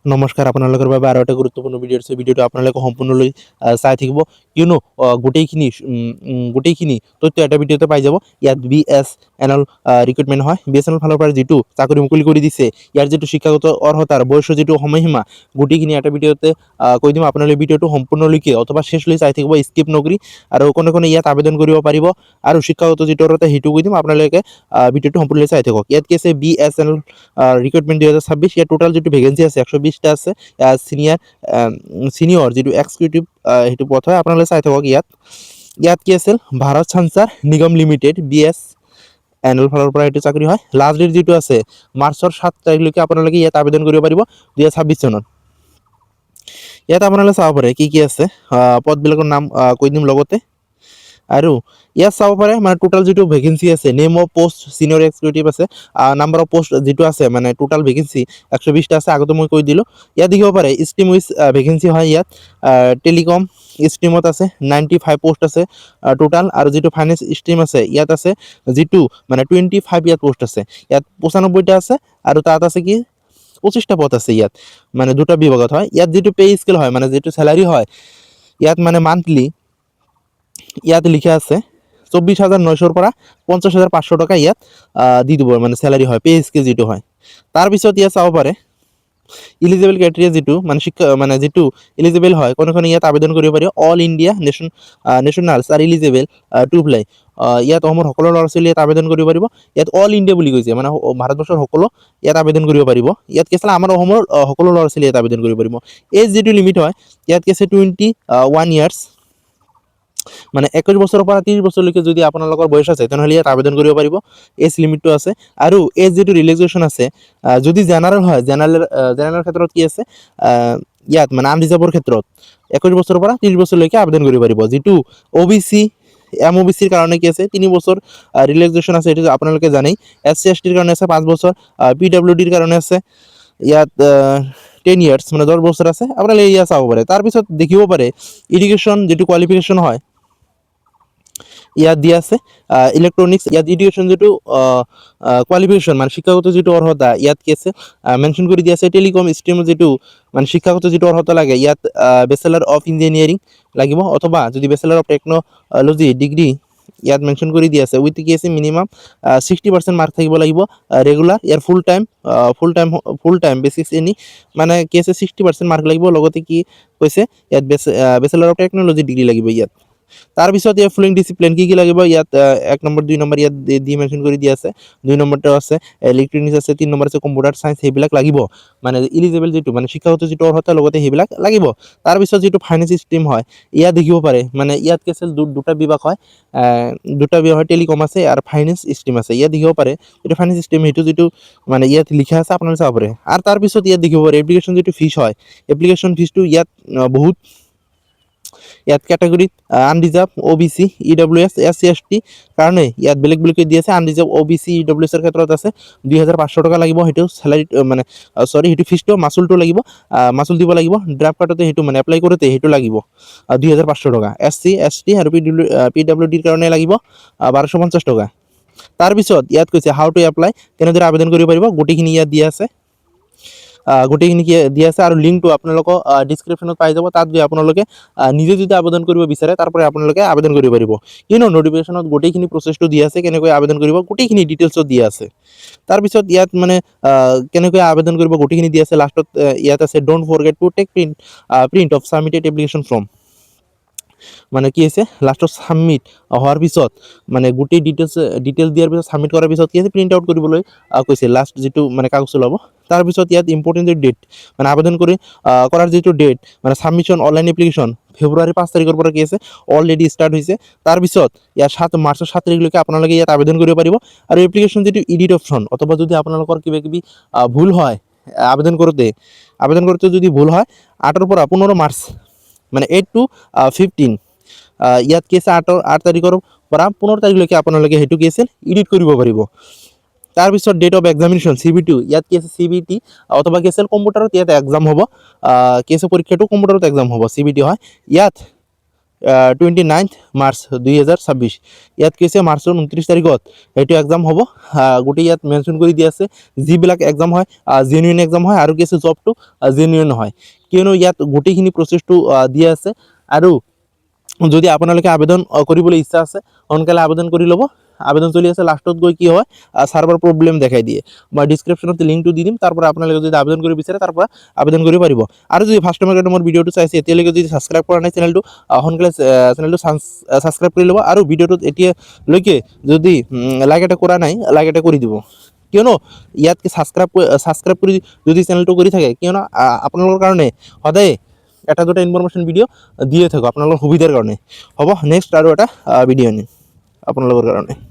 নমস্কাৰ, আপোনালোকৰ বাবে আৰু এটা গুৰুত্বপূৰ্ণ ভিডিঅ' আছে। ভিডিঅ'টো আপোনালোকে সম্পূৰ্ণলৈ চাই থাকিব, কিয়নো গোটেইখিনি তথ্য এটা ভিডিঅ'তে পাই যাব। ইয়াত BSNL ৰিক্ৰুটমেণ্ট হয়। BSNL ফালৰ পৰা যিটো চাকৰি মুকলি কৰি দিছে, ইয়াৰ যিটো শিক্ষাগত অৰ্হতাৰ বয়সৰ যিটো সময়সীমা, গোটেইখিনি এটা ভিডিঅ'তে কৈ দিম। আপোনালোকে ভিডিঅ'টো সম্পূৰ্ণলৈকে অথবা শেষলৈ চাই থাকিব, স্কিপ নকৰি। আৰু কোনে ইয়াত আবেদন কৰিব পাৰিব আৰু শিক্ষাগত যিটো অৰ্হতা সেইটো কৈ দিম। আপোনালোকে ভিডিঅ'টো সম্পূৰ্ণলৈ চাই থাকক। ইয়াত কি আছে, BSNL ৰিক্ৰুটমেণ্ট 2026। ইয়াৰ টোটাল যিটো ভেকেঞ্চি আছে 120টা আছে। চিনিয়ৰ যিটো এক্সিকিউটিভ সেইটো পথ হয়, আপোনালোকে চাই থাকক। ইয়াত কি আছিল, ভাৰত সঞ্চাৰ নিগম লিমিটেড BSNL ফালৰ পৰা এইটো চাকৰি হয়। লাষ্ট ডেট যিটো আছে মাৰ্চৰ 7 তাৰিখলৈকে আপোনালোকে ইয়াত আবেদন কৰিব পাৰিব 2026 চনত। ইয়াত আপোনালোকে চাব পাৰে কি আছে, পদবিলাকৰ নাম কৈ দিম লগতে। আৰু ইয়াত চাব পাৰে মানে টোটাল যিটো ভেকেঞ্চি আছে, name of post senior executive আছে, নাম্বাৰ অফ পোষ্ট যিটো আছে মানে টোটাল ভেকেঞ্চি 120টা আছে, আগতে মই কৈ দিলোঁ। ইয়াত দেখিব পাৰে ষ্ট্ৰীম উইচ ভেকেঞ্চি হয়। ইয়াত টেলিকম ষ্ট্ৰীমত আছে 95 পোষ্ট আছে টোটাল। আৰু যিটো ফাইনেন্স ষ্ট্ৰীম আছে ইয়াত আছে যিটো মানে 25 ইয়াত পোষ্ট আছে। ইয়াত 95টা আছে আৰু তাত আছে কি 25টা পদ আছে। ইয়াত মানে দুটা বিভাগত হয়। ইয়াত যিটো পে স্কেল হয় মানে যিটো চেলাৰী হয়, ইয়াত মানে মান্থলি ইয়াত লিখা আছে 24,900ৰ পৰা 50,500 টকা ইয়াত দি দিব, মানে চেলাৰী হয়, পে স্কেল যিটো হয়। তাৰপিছত ইয়াত চাব পাৰে ইলিজিবল ক্ৰাইটেৰিয়া যিটো মানে শিক্ষা মানে যিটো ইলিজিবল হয়, কোনে ইয়াত আবেদন কৰিব পাৰিব। All India nationals R eligible two apply. ইয়াত অসমৰ সকলো ল'ৰা ছোৱালী ইয়াত আবেদন কৰিব পাৰিব। ইয়াত অল ইণ্ডিয়া বুলি কৈছে, মানে ভাৰতবৰ্ষৰ সকলো ইয়াত আবেদন কৰিব পাৰিব। ইয়াত কি আছিলে, আমাৰ অসমৰ সকলো ল'ৰা ছোৱালী ইয়াত আবেদন কৰিব পাৰিব। এজ যিটো লিমিট হয় ইয়াত কি আছে 21 ইয়াৰ্ছ, মানে 21 বছৰৰ পৰা 30 বছৰলৈকে যদি আপোনালোকৰ বয়স আছে তেনেহ'লে ইয়াত আবেদন কৰিব পাৰিব। এজ লিমিটটো আছে। আৰু এজ যিটো ৰিলেক্সেশ্যন আছে, যদি জেনাৰেল হয়, জেনাৰেলৰ ক্ষেত্ৰত কি আছে, ইয়াত মানে আনৰিজাৰ্ভৰ ক্ষেত্ৰত 21 বছৰৰ পৰা 30 বছৰলৈকে আবেদন কৰিব পাৰিব। যিটো OBC MOBCৰ কাৰণে কি আছে 3 বছৰ ৰিলেক্সেশ্যন আছে, এইটো আপোনালোকে জানেই। SC STৰ কাৰণে আছে 5 বছৰ, PWDৰ কাৰণে আছে ইয়াত 10 ইয়াৰ্ছ, মানে 10 বছৰ আছে। আপোনালোকে ইয়াত চাব পাৰে। তাৰপিছত দেখিব পাৰে এডুকেশ্যন যিটো কোৱালিফিকেশ্যন হয় ইয়াত দিয়া আছে ইলেক্ট্ৰনিক্স। ইয়াত এডুকেশ্যন যিটো কোৱালিফিকেশ্যন মানে শিক্ষাগত যিটো অৰ্হতা ইয়াত কি আছে মেনশ্যন কৰি দিয়া আছে। টেলিকম ষ্ট্ৰীমৰ যিটো মানে শিক্ষাগত যিটো অৰ্হতা লাগে, ইয়াত বেচেলাৰ অফ ইঞ্জিনিয়াৰিং লাগিব, অথবা যদি বেচেলাৰ অফ টেকন'লজি ডিগ্ৰী ইয়াত মেনশ্যন কৰি দিয়া আছে। উইথ কি আছে মিনিমাম 60% মাৰ্ক থাকিব লাগিব ৰেগুলাৰ। ইয়াৰ ফুল টাইম বেচিছ এনি মানে কি আছে 60% মাৰ্ক লাগিব। লগতে কি কৈছে ইয়াত বেচেলাৰ অফ টেকন'লজি ডিগ্ৰী লাগিব ইয়াত। তাৰপিছত ইয়াত ফ্লুইং ডিচিপ্লিন কি লাগিব, ইয়াত 1 নম্বৰ 2 নম্বৰ ইয়াত দি মেনশ্যন কৰি দিয়া আছে। 2 নম্বৰটো আছে ইলেক্ট্ৰনিক্স আছে, 3 নম্বৰ আছে কম্পিউটাৰ চায়েন্স, সেইবিলাক লাগিব। মানে ইলিজিবল যিটো মানে শিক্ষাগত যিটো অৰ্হতা লগতে সেইবিলাক লাগিব। তাৰপিছত যিটো ফাইনেন্স ষ্ট্ৰীম হয় ইয়াত দেখিব পাৰে, মানে ইয়াত কি আছিল দুটা বিভাগ হয়, টেলিকম আছে আৰু ফাইনেন্স ষ্ট্ৰীম আছে। ইয়াত দেখিব পাৰে এইটো ফাইনেন্স ষ্ট্ৰীম, সেইটো যিটো মানে ইয়াত লিখা আছে আপোনালোকে চাব পাৰে। আৰু তাৰপিছত ইয়াত দেখিব পাৰে এপ্লিকেশ্যন যিটো ফিজ হয়, এপ্লিকেশ্যন ফিজটো ইয়াত বহুত ইয়াত কেটেগৰীত unreserved OBC EWS SC ST কাৰণে ইয়াত বেলেগকৈ দি আছে। আনৰিজাৰ্ভ OBC EWS ৰ ক্ষেত্ৰত আছে 2,500 টকা লাগিব। সেইটো চেলাৰী মানে সেইটো ফিজটো মাচুলটো লাগিব, মাচুল দিব লাগিব। ড্ৰাফ্ট কাৰ্ডতে সেইটো মানে এপ্লাই কৰোঁতে সেইটো লাগিব 2,500 টকা। SC ST আৰু PWDৰ কাৰণে লাগিব 1,250 টকা। তাৰপিছত ইয়াত কৈছে হাউ টু এপ্লাই, কেনেদৰে আবেদন কৰিব পাৰিব, গোটেইখিনি ইয়াত দিয়া আছে। গোটেইখিনি দিয়া আছে আৰু লিংকটো আপোনালোকক ডিছক্ৰিপশ্যনত পাই যাব। তাত গৈ আপোনালোকে নিজে যদি আবেদন কৰিব বিচাৰে তাৰ পৰা আপোনালোকে আবেদন কৰিব পাৰিব। নটিফিকেশ্যনত গোটেইখিনি প্ৰচেছটো দিয়া আছে, কেনেকৈ আবেদন কৰিব গোটেইখিনি ডিটেইলছত দিয়া আছে। তাৰপিছত ইয়াত মানে কেনেকৈ আবেদন কৰিব গোটেইখিনি দিয়া আছে। লাষ্টত ইয়াত আছে don't forget to take print of submitted application form, মানে কি আছে লাষ্টত ছাবমিট হোৱাৰ পিছত মানে গোটেই ডিটেইলছ দিয়াৰ পিছত ছাবমিট কৰাৰ পিছত কি আছে প্ৰিণ্ট আউট কৰিবলৈ কৈছে, লাষ্ট যিটো মানে কাগজটো ল'ব। তাৰপিছত ইয়াত ইম্পৰ্টেণ্ট ডেট মানে আবেদন কৰাৰ যিটো ডেট মানে ছাবমিশ্যন অনলাইন এপ্লিকেশ্যন ফেব্ৰুৱাৰী 5 তাৰিখৰ পৰা কি আছে অলৰেডি ষ্টাৰ্ট হৈছে। তাৰপিছত ইয়াত মাৰ্চৰ 7 তাৰিখলৈকে আপোনালোকে ইয়াত আবেদন কৰিব পাৰিব। আৰু এপ্লিকেশ্যন যিটো এডিট অপশ্যন, অথবা যদি আপোনালোকৰ কিবা ভুল হয় আবেদন কৰোঁতে যদি ভুল হয় 8 পৰা 15 মাৰ্চ মানে 8 to 15 ইয়াত কি আছে 8 তাৰিখৰ পৰা 15 তাৰিখলৈকে আপোনালোকে সেইটো কি আছিল এডিট কৰিব পাৰিব। তাৰপিছত ডেট অফ এক্সামিনেশ্যন CBT, ইয়াত কি আছে CBT অথবা কি আছিল কম্পিউটাৰত ইয়াত এক্সাম হ'ব, কি আছে পৰীক্ষাটো কম্পিউটাৰত এক্সাম হ'ব, CBT হয়। ইয়াত 29 মাৰ্চ 2026 ইয়াত কি হৈছে মাৰ্চৰ 29 তাৰিখত সেইটো এক্সাম হ'ব গোটেই ইয়াত মেনশ্যন কৰি দিয়া আছে যিবিলাক এক্সাম হয় জেনুইন এক্সাম হয় আৰু কি আছে জবটো জেনুইন নহয় কিয়নো ইয়াত গোটেইখিনি প্ৰচেছটো দিয়া আছে আৰু যদি আপোনালোকে আবেদন কৰিবলৈ ইচ্ছা আছে সোনকালে আবেদন কৰি ল'ব আবেদন চলি আছে লাষ্টত গৈ কি হয় সাৰ্ভাৰ প্ৰব্লেম দেখাই দিয়ে মই ডেসক্ৰিপশনত লিংকটো দি দিম তাৰ পৰা আপোনালোকে যদি আবেদন কৰিব বিচাৰে তাৰ পৰা আবেদন কৰিব পাৰিব আৰু যদি ফাৰ্ষ্ট টাইম মোৰ ভিডিঅ'টো চাইছে এতিয়ালৈকে যদি সাবস্ক্ৰাইব কৰা নাই চেনেলটো সোনকালে চেনেলটো সাবস্ক্ৰাইব কৰি ল'ব আৰু ভিডিঅ'টোত এতিয়ালৈকে যদি লাইক এটা কৰা নাই লাইক এটা কৰি দিব কিয়নো ইয়াতকে সাবস্ক্ৰাইব কৰি যদি চেনেলটো কৰি থাকে কিয়নো আপোনালোকৰ কাৰণে সদায় এটা দুটা ইনফৰমেশ্যন ভিডিঅ' দিয়ে থাকোঁ আপোনালোকৰ সুবিধাৰ কাৰণে হ'ব নেক্সট আৰু এটা ভিডিঅ' আনিম আপোনালোকৰ কাৰণে